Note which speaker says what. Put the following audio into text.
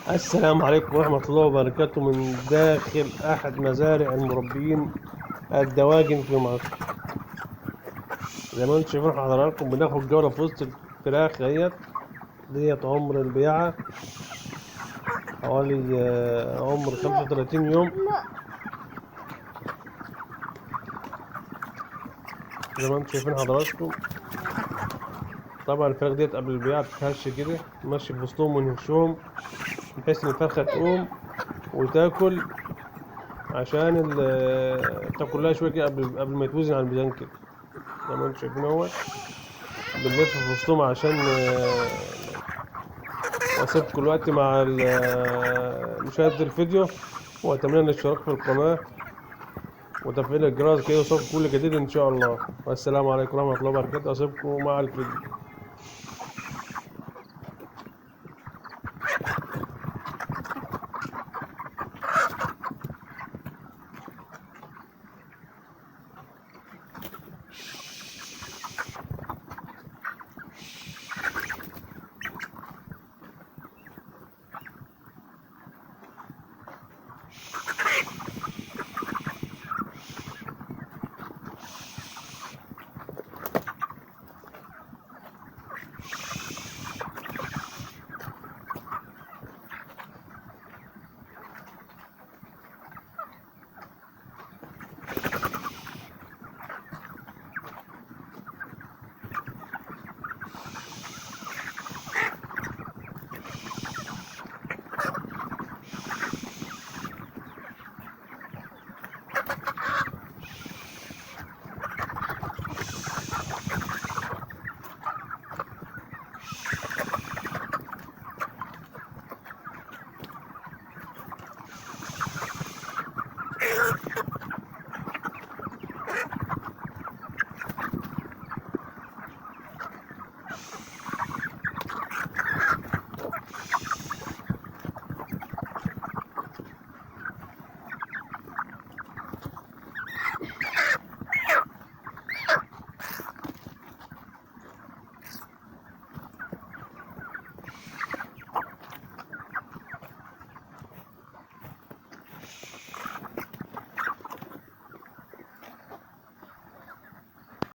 Speaker 1: السلام عليكم ورحمة الله وبركاته من داخل أحد مزارع المربين الدواجن في مصر. زي ما انتم شايفين حضراتكم بناخد جولة في وسط الفراخ ديت عمر البيعة حوالي عمر 35 يوم. زي ما انتم شايفين حضراتكم، طبعا الفراخ ديت قبل البيعة بتتهش كده، ماشي في وسطهم ونهشهم بحيث إن الفرخة تقوم وتاكل، عشان تاكل لها شوية كده قبل ما يتوزن على الميزان كده. زي ما انتم شايفين اهوت بنلف في وسطهم عشان واسيبكم الوقت مع مشاهدة الفيديو، واتمنى الاشتراك في القناة وتفعيل الجرس كي يوصلكم كل جديد ان شاء الله. والسلام عليكم ورحمة الله وبركاته. اسيبكم مع الفيديو.